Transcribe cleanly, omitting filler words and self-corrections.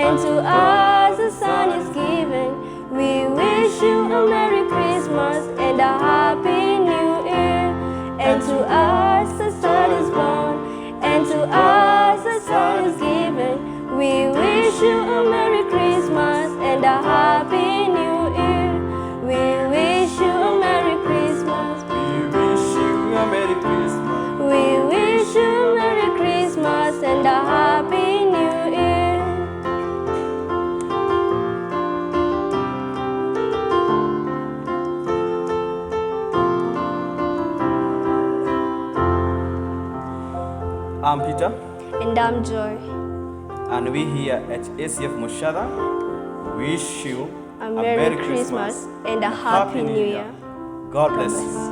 and to us a son is given. We wish you a Merry Christmas and a Happy New Year. And to us a son is born, and to us a son is given. We wish you a Merry Christmas and a Happy New Year. We wish you a Merry Christmas. We wish you a Merry Christmas. We wish you a Merry Christmas and a Happy New Year. I'm Peter. And I'm Joy. And we here at ACF Mushara wish you A Merry Christmas and a Happy New Year. God bless you.